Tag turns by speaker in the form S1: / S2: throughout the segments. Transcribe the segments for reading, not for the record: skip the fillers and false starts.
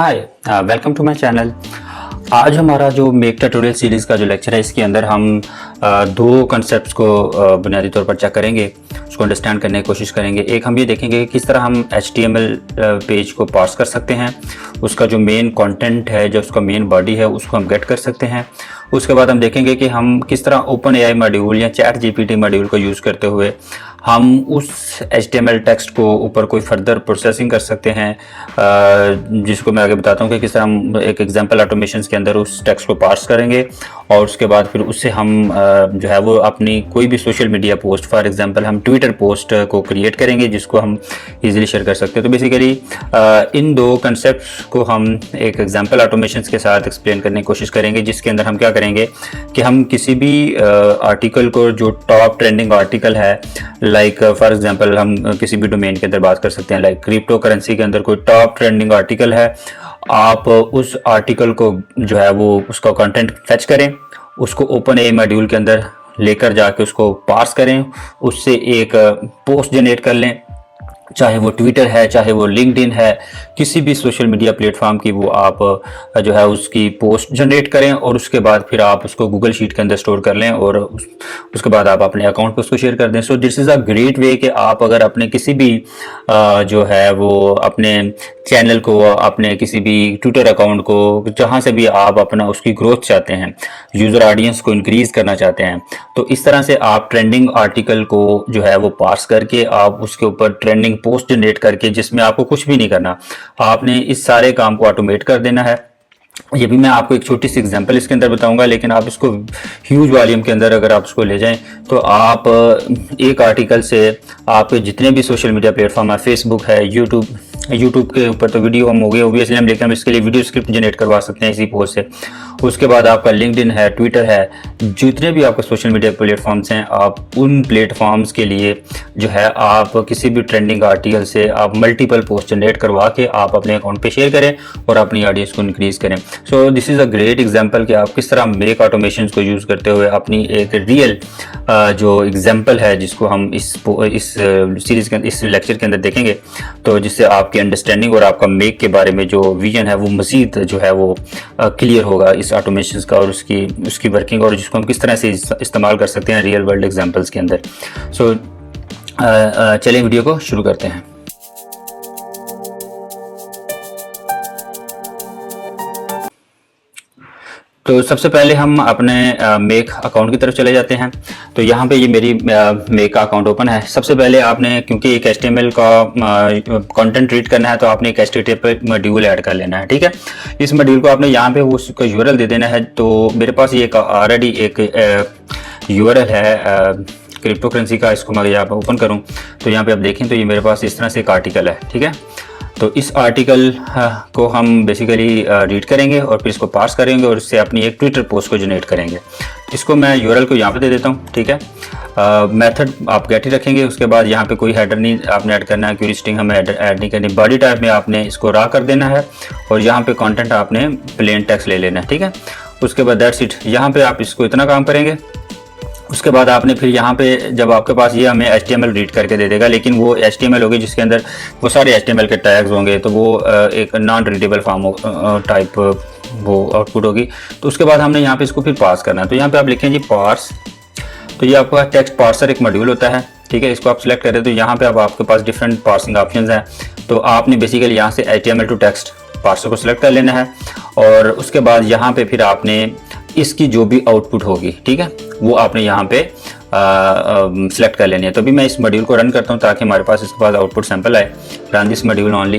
S1: Hi, welcome to my channel. आज हमारा जो मेक ट्यूटोरियल सीरीज़ का जो लेक्चर है, इसके अंदर हम दो कंसेप्ट्स को बुनियादी तौर पर चेक करेंगे, उसको अंडरस्टैंड करने की कोशिश करेंगे। एक हम ये देखेंगे कि किस तरह हम HTML पेज को पार्स कर सकते हैं, उसका जो मेन कंटेंट है, जो उसका मेन बॉडी है, उसको हम गेट कर सकते हैं। उसके बाद हम देखेंगे कि हम किस तरह ओपन AI मॉड्यूल या ChatGPT मॉड्यूल को यूज़ करते हुए हम उस HTML टेक्स्ट को ऊपर कोई फर्दर प्रोसेसिंग कर सकते हैं, जिसको मैं आगे बताता हूँ कि किस तरह हम एक एग्जांपल ऑटोमेशंस के अंदर उस टेक्स्ट को पार्स करेंगे और उसके बाद फिर उससे हम जो है वो अपनी कोई भी social media post, for example हम ट्विटर पोस्ट को क्रिएट करेंगे जिसको हम इजीली शेयर कर सकते हैं। तो बेसिकली इन दो कंसेप्ट्स को हम एक एग्जांपल ऑटोमेशंस के साथ एक्सप्लेन करने की कोशिश करेंगे, जिसके अंदर हम क्या करेंगे कि हम किसी भी आर्टिकल को, जो टॉप ट्रेंडिंग आर्टिकल है, लाइक फॉर एग्जांपल हम किसी भी डोमेन के अंदर बात कर सकते हैं, लाइक क्रिप्टो करेंसी के अंदर कोई टॉप ट्रेंडिंग आर्टिकल है, आप उस आर्टिकल को जो है वो उसका कंटेंट फेच करें, उसको ओपन AI मॉड्यूल के अंदर लेकर जाके उसको पार्स करें, उससे एक पोस्ट जनरेट कर लें, चाहे वो ट्विटर है, चाहे वो लिंक्डइन है, किसी भी सोशल मीडिया प्लेटफॉर्म की वो आप जो है उसकी पोस्ट जनरेट करें और उसके बाद फिर आप उसको गूगल शीट के अंदर स्टोर कर लें और उसके बाद आप अपने अकाउंट पर उसको शेयर कर दें। So this is a great way कि आप अगर अपने किसी भी जो है वो अपने चैनल को, अपने किसी भी ट्विटर अकाउंट को, जहाँ से भी आप अपना उसकी ग्रोथ चाहते हैं, यूज़र ऑडियंस को इंक्रीज़ करना चाहते हैं, तो इस तरह से आप ट्रेंडिंग आर्टिकल को जो है वो पार्स करके आप उसके ऊपर ट्रेंडिंग पोस्ट जनरेट करके, जिसमें आपको कुछ भी नहीं करना, आपने इस सारे काम को ऑटोमेट कर देना है। ये भी मैं आपको एक छोटी सी एग्जांपल इसके अंदर बताऊंगा, लेकिन आप इसको ह्यूज वॉल्यूम के अंदर अगर आप उसको ले जाएं तो आप एक आर्टिकल से आप जितने भी सोशल मीडिया प्लेटफॉर्म है, फेसबुक है, यूट्यूब के ऊपर तो वीडियो हम हो गए ओबियसली हम, लेकिन हम इसके लिए वीडियो स्क्रिप्ट जनरेट करवा सकते हैं इसी पोस्ट से। उसके बाद आपका लिंक्डइन है, ट्विटर है, जितने भी आपके सोशल मीडिया प्लेटफॉर्म्स हैं, आप उन प्लेटफॉर्म्स के लिए जो है आप किसी भी ट्रेंडिंग आर्टिकल से आप मल्टीपल पोस्ट जनरेट करवा के आप अपने अकाउंट पे शेयर करें और अपनी ऑडियंस को इंक्रीज करें। So this is a great example कि आप किस तरह मेक ऑटोमेशन को यूज़ करते हुए अपनी एक रियल जो एग्जांपल है, जिसको हम इस सीरीज़ के इस लेक्चर के अंदर देखेंगे, तो जिससे आपकी अंडरस्टैंडिंग और आपका मेक के बारे में जो विजन है वो मज़ीद जो है वो क्लियर होगा इस ऑटोमेशंस का और उसकी वर्किंग, और जिसको हम किस तरह से इस्तेमाल कर सकते हैं रियल वर्ल्ड एग्जांपल्स के अंदर। सो चलिए वीडियो को शुरू करते हैं। तो सबसे पहले हम अपने मेक अकाउंट की तरफ चले जाते हैं। तो यहाँ पे ये मेरी मेक का अकाउंट ओपन है। सबसे पहले आपने, क्योंकि एक HTML का कंटेंट रीड करना है, तो आपने एक HTML मॉड्यूल ऐड कर लेना है, ठीक है। इस मॉड्यूल को आपने यहाँ पे उसका URL दे देना है। तो मेरे पास ये ऑलरेडी एक URL है क्रिप्टो करेंसी का। इसको मैं यहाँ पर ओपन करूँ तो यहाँ पे आप देखें तो ये मेरे पास इस तरह से एक आर्टिकल है, ठीक है। तो इस आर्टिकल को हम बेसिकली रीड करेंगे और फिर इसको पार्स करेंगे और इससे अपनी एक ट्विटर पोस्ट को जनरेट करेंगे। इसको मैं URL को यहाँ पे दे देता हूँ, ठीक है। मेथड आप गेट ही रखेंगे। उसके बाद यहाँ पे कोई हेडर नहीं आपने ऐड करना है, क्योंकि स्ट्रिंग हमें ऐड नहीं करनी। बॉडी टाइप में आपने इसको रा कर देना है और यहाँ पे कंटेंट आपने प्लेन टेक्स्ट ले लेना है, ठीक है। उसके बाद दैट्स इट। यहाँ पे आप इसको इतना काम करेंगे। उसके बाद आपने फिर यहाँ पे, जब आपके पास ये हमें HTML रीड करके दे देगा, लेकिन वो HTML होगी जिसके अंदर वो सारे HTML के टैग्स होंगे, तो वो एक नॉन रीडेबल फॉर्म टाइप वो आउटपुट होगी। तो उसके बाद हमने यहाँ पे इसको फिर पास करना है। तो यहाँ पे आप लिखें जी पार्स। तो ये आपका टेक्स्ट पार्सर एक मॉड्यूल होता है, ठीक है। इसको आप सिलेक्ट करें तो यहाँ पे अब आपके पास डिफरेंट पार्सिंग ऑप्शन हैं। तो आपने बेसिकली यहाँ से HTML टू टेक्स्ट पार्सर को सिलेक्ट कर लेना है और उसके बाद यहाँ पे फिर आपने इसकी जो भी आउटपुट होगी, ठीक है, वो आपने यहाँ पे सिलेक्ट कर लेनी है। तो अभी मैं इस मॉड्यूल को रन करता हूँ ताकि हमारे पास इसके बाद आउटपुट सैंपल आए। Run this module only.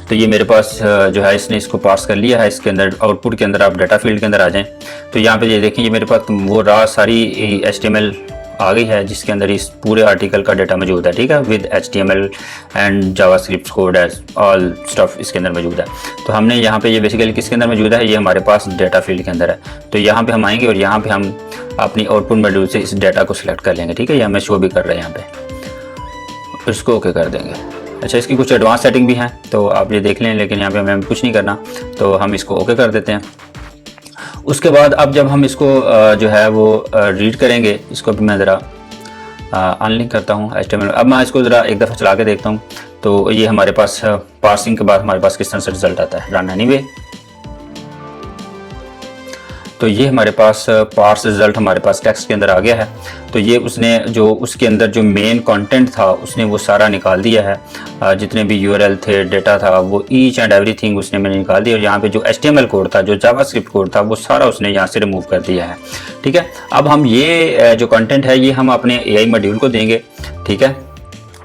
S1: तो ये मेरे पास जो है इसने इसको पास कर लिया है। इसके अंदर आउटपुट के अंदर आप डाटा फील्ड के अंदर आ जाएं तो यहाँ पे ये देखें, ये मेरे पास वो रा सारी HTML आ गई है जिसके अंदर इस पूरे आर्टिकल का डाटा मौजूद है, ठीक है, with HTML and JavaScript code as all stuff इसके अंदर मौजूद है। तो हमने यहाँ पे ये बेसिकली किसके अंदर मौजूद है, ये हमारे पास डाटा फील्ड के अंदर है। तो यहाँ पे हम आएंगे और यहाँ पे हम अपनी आउटपुट मॉड्यूल से इस डाटा को सिलेक्ट कर लेंगे, ठीक है। ये हमें शो भी कर रहे हैं यहाँ पे, इसको ओके कर देंगे। अच्छा, इसकी कुछ एडवांस सेटिंग भी है तो आप ये देख लें, लेकिन यहाँ पे हमें कुछ नहीं करना, तो हम इसको ओके कर देते हैं। उसके बाद अब जब हम इसको जो है वो रीड करेंगे, इसको भी मैं ज़रा अनलिंक करता हूँ HTML। अब मैं इसको ज़रा एक दफ़ा चला के देखता हूँ तो ये हमारे पास पार्सिंग के बाद हमारे पास किस तरह से रिजल्ट आता है, रन एनीवे। तो ये हमारे पास पार्स रिजल्ट हमारे पास टेक्स्ट के अंदर आ गया है। तो ये उसने जो उसके अंदर जो मेन कंटेंट था उसने वो सारा निकाल दिया है, जितने भी यूआरएल थे, डेटा था, वो ईच एंड एवरीथिंग उसने मैंने निकाल दिया। और यहाँ पे जो एचटीएमएल कोड था, जो जावास्क्रिप्ट कोड था, वो सारा उसने यहाँ से रिमूव कर दिया है। ठीक है, अब हम ये जो कंटेंट है ये हम अपने एआई मॉड्यूल को देंगे। ठीक है,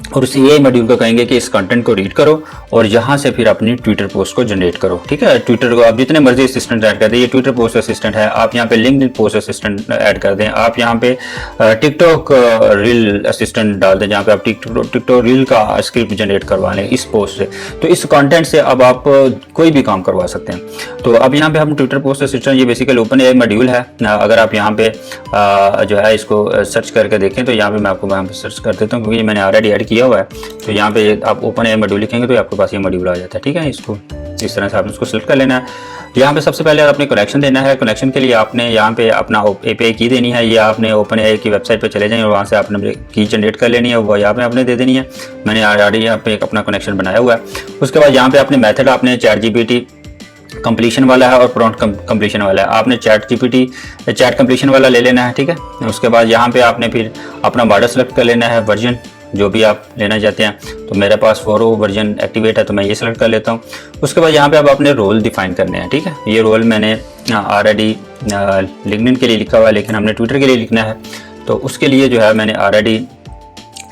S1: और उस एआई मॉड्यूल को कहेंगे कि इस कंटेंट को रीड करो और यहाँ से फिर अपनी ट्विटर पोस्ट को जनरेट करो। ठीक है, ट्विटर को आप जितने मर्जी असिस्टेंट ऐड कर दें, ये ट्विटर पोस्ट असिस्टेंट है, आप यहाँ पे लिंक्डइन पोस्ट असिस्टेंट ऐड कर दें, आप यहाँ पे टिकटॉक रील असिस्टेंट डाल दें, जहाँ पे आप टिकटॉक रील का स्क्रिप्ट जनरेट करवा लें इस पोस्ट से। तो इस कंटेंट से अब आप कोई भी काम करवा सकते हैं। तो अब यहाँ पे हम ट्विटर पोस्ट असिस्टेंट, ये बेसिकली ओपन एआई मॉड्यूल है। अगर आप यहाँ पे जो है इसको सर्च करके देखें तो यहाँ पे मैं आपको सर्च कर देता हूँ, क्योंकि मैंने ऑलरेडी ऐड किया हुआ है। तो यहाँ पे आप ओपन एआई मॉड्यूल लिखेंगे तो आपके पास ये मॉड्यूल आ जाता है। ठीक है, इसको इस तरह से आपने इसको सेलेक्ट कर लेना है। यहाँ पे सबसे पहले आपने कनेक्शन देना है। कनेक्शन के लिए आपने यहाँ पे अपना एपीआई की देनी है, या आपने ओपन एआई की वेबसाइट पे चले जाएं और वहाँ से आपने की जनरेट कर लेनी है, वो यहाँ पे आपने दे देनी है। मैंने ऑलरेडी यहाँ पे अपना कनेक्शन बनाया हुआ है। उसके बाद यहाँ पे अपने मेथड आपने ChatGPT कंप्लीशन वाला है और प्रॉम्प्ट कंप्लीशन वाला है। आपने चैट कंप्लीशन वाला ले लेना है। ठीक है, उसके बाद यहाँ पे आपने फिर अपना बॉर्डर सेलेक्ट कर लेना है, वर्जन जो भी आप लेना चाहते हैं। तो मेरे पास 4O वर्जन एक्टिवेट है तो मैं ये सेलेक्ट कर लेता हूँ। उसके बाद यहाँ पे आप अपने रोल डिफाइन करने हैं। ठीक है, ये रोल मैंने ऑलरेडी लिंक्डइन के लिए लिखा हुआ है, लेकिन हमने ट्विटर के लिए लिखना है। तो उसके लिए जो है मैंने ऑलरेडी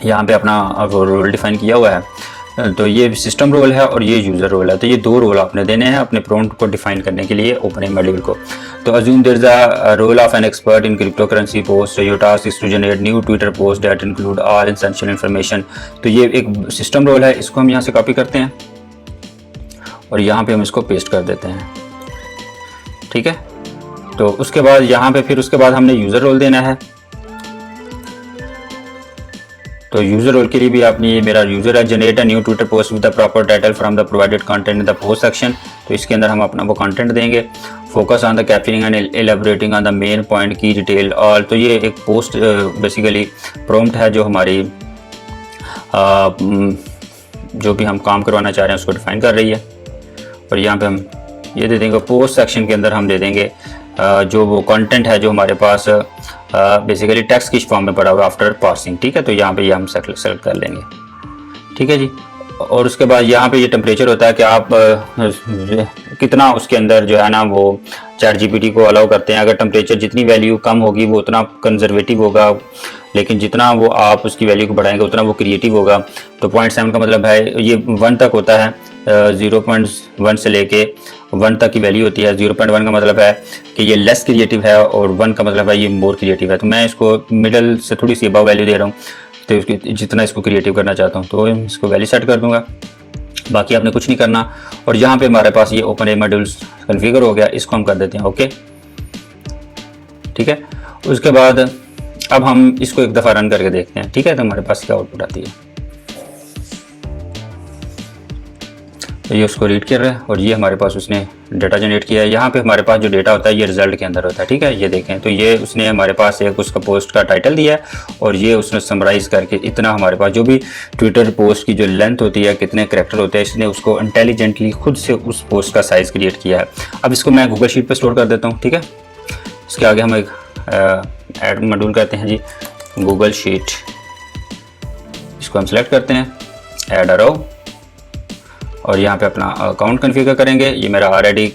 S1: यहाँ पे अपना रोल डिफाइन किया हुआ है। तो ये सिस्टम रोल है और ये यूज़र रोल है। तो ये दो रोल आपने देने हैं अपने प्रॉम्प्ट को डिफाइन करने के लिए ओपन एआई मॉड्यूल को। तो assume there is a role of an expert in crypto currency post, your task is to generate new Twitter post that include all essential information. तो ये एक सिस्टम रोल है, इसको हम यहाँ से कॉपी करते हैं और यहाँ पे हम इसको पेस्ट कर देते हैं। ठीक है, तो उसके बाद यहाँ पे फिर उसके बाद हमने यूज़र रोल देना है। तो यूजर रोल के लिए भी आपने, ये मेरा यूजर है, generate a new Twitter post with the proper title from the provided content in the post section. तो इसके अंदर हम अपना वो कंटेंट देंगे। Focus on the capturing and elaborating on the main point key detail all. तो ये एक पोस्ट बेसिकली प्रॉम्प्ट है जो हमारी जो भी हम काम करवाना चाह रहे हैं उसको डिफाइन कर रही है। और यहाँ पे हम ये दे देंगे, पोस्ट सेक्शन के अंदर हम दे देंगे जो वो कंटेंट है जो हमारे पास बेसिकली टेक्स्ट की फॉर्म में पड़ा हुआ आफ्टर पार्सिंग। ठीक है, तो यहाँ पे ये हम सेलेक्ट कर लेंगे। ठीक है जी, और उसके बाद यहाँ पे ये टेम्परेचर होता है कि आप कितना उसके अंदर जो है ना वो ChatGPT को अलाउ करते हैं। अगर टेम्परेचर जितनी वैल्यू कम होगी वो उतना कंजर्वेटिव होगा, लेकिन जितना वो आप उसकी वैल्यू को बढ़ाएंगे उतना वो क्रिएटिव होगा। तो 0.7 का मतलब है ये 1 तक होता है, 0.1 से लेके 1 तक की वैल्यू होती है। 0.1 का मतलब है कि ये लेस क्रिएटिव है और 1 का मतलब है ये मोर क्रिएटिव है। तो मैं इसको मिडल से थोड़ी सी अबव वैल्यू दे रहा हूँ, तो उसकी जितना इसको क्रिएटिव करना चाहता हूँ तो इसको वैल्यू सेट कर दूंगा। बाकी आपने कुछ नहीं करना। और यहाँ पे हमारे पास ये ओपन एआई मॉड्यूल्स कॉन्फ़िगर हो गया, इसको हम कर देते हैं ओके। ठीक है, उसके बाद अब हम इसको एक दफ़ा रन करके देखते हैं। ठीक है, तो हमारे पास क्या आउटपुट आती है। तो ये उसको रीड कर रहा है और ये हमारे पास उसने डाटा जनरेट किया है। यहाँ पे हमारे पास जो डेटा होता है ये रिजल्ट के अंदर होता है। ठीक है, ये देखें, तो ये उसने हमारे पास एक उसका पोस्ट का टाइटल दिया है और ये उसने समराइज़ करके इतना हमारे पास जो भी ट्विटर पोस्ट की जो लेंथ होती है, कितने करैक्टर होते हैं, इसने उसको इंटेलिजेंटली खुद से उस पोस्ट का साइज़ क्रिएट किया है। अब इसको मैं गूगल शीट पर स्टोर कर देता हूँ। ठीक है, इसके आगे हम एक ऐड मॉड्यूल करते हैं जी, गूगल शीट। इसको हम सेलेक्ट करते हैं, ऐड अ रो, और यहाँ पे अपना अकाउंट कॉन्फ़िगर करेंगे। ये मेरा ऑलरेडी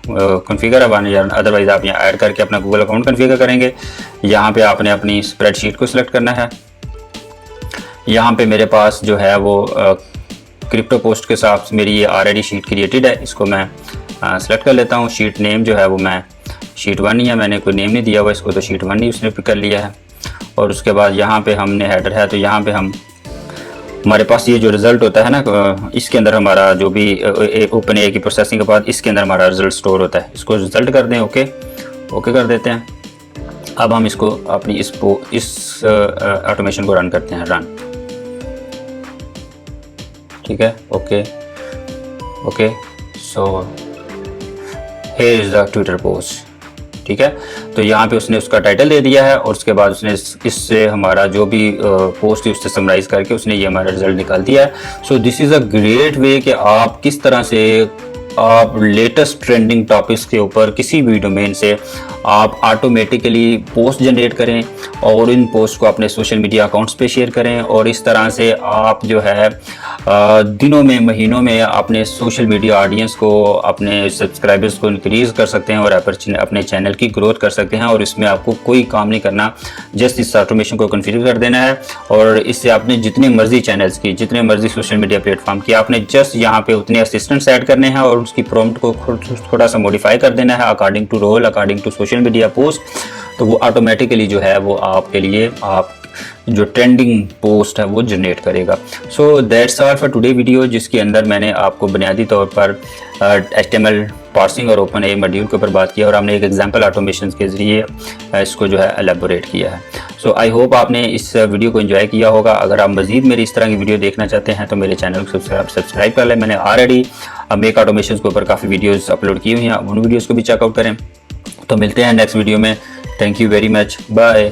S1: कॉन्फ़िगर है, अदरवाइज़ आप यहाँ ऐड करके अपना गूगल अकाउंट कॉन्फ़िगर करेंगे। यहाँ पे आपने अपनी स्प्रेडशीट को सिलेक्ट करना है। यहाँ पे मेरे पास जो है वो क्रिप्टो पोस्ट के साथ मेरी ये ऑलरेडी शीट क्रिएटेड है, इसको मैं सेलेक्ट कर लेता हूँ। शीट नेम जो है वो मैं शीट 1 ही है, मैंने कोई नेम नहीं दिया हुआ इसको, तो शीट 1 ही उसने पिक कर लिया है। और उसके बाद यहाँ पे हमने हेडर है, तो यहाँ पे हम हमारे पास ये जो रिज़ल्ट होता है ना, इसके अंदर हमारा जो भी ओपन एआई की प्रोसेसिंग के बाद इसके अंदर हमारा रिज़ल्ट स्टोर होता है। इसको रिज़ल्ट कर दें, ओके कर देते हैं। अब हम इसको अपनी इस ऑटोमेशन को रन करते हैं, रन। ठीक है, okay. So here is the Twitter post. ठीक है। तो यहाँ पे उसने उसका टाइटल दे दिया है और उसके बाद उसने इससे हमारा जो भी पोस्ट थी उससे समराइज करके उसने ये हमारा रिजल्ट निकाल दिया है। So this is a great way कि आप किस तरह से आप लेटेस्ट ट्रेंडिंग टॉपिक्स के ऊपर किसी भी डोमेन से आप ऑटोमेटिकली पोस्ट जनरेट करें और इन पोस्ट को अपने सोशल मीडिया अकाउंट्स पे शेयर करें, और इस तरह से आप जो है दिनों में महीनों में अपने सोशल मीडिया ऑडियंस को, अपने सब्सक्राइबर्स को इंक्रीज़ कर सकते हैं और अपने चैनल की ग्रोथ कर सकते हैं। और इसमें आपको कोई काम नहीं करना, जस्ट इस ऑटोमेशन को कॉन्फ़िगर कर देना है और इससे आपने जितने मर्जी चैनल्स की, जितने मर्जी सोशल मीडिया प्लेटफॉर्म की, आपने जस्ट यहाँ पे उतने असिस्टेंट्स ऐड करने हैं और उसकी प्रॉम्प्ट को थोड़ा सा मॉडिफाई कर देना है according to role, according to social media post. तो वो ऑटोमेटिकली जो है वो आपके लिए आप जो ट्रेंडिंग पोस्ट है वो जनरेट करेगा। So that's all for today video, जिसके अंदर मैंने आपको बुनियादी तौर पर HTML पार्सिंग और ओपन ए मॉड्यूल के ऊपर बात किया और हमने एक एग्जांपल ऑटोमेशन के ज़रिए इसको जो है एलेबोरेट किया है। सो आई होप आपने इस वीडियो को एंजॉय किया होगा। अगर आप मज़ीद मेरी इस तरह की वीडियो देखना चाहते हैं तो मेरे चैनल को सब्सक्राइब कर लें। मैंने ऑलरेडी मेक ऑटोमेशन के ऊपर काफ़ी वीडियोज़ अपलोड की हुई हैं, उन वीडियोज़ को भी चेकआउट करें। तो मिलते हैं नेक्स्ट वीडियो में। Thank you very much, bye.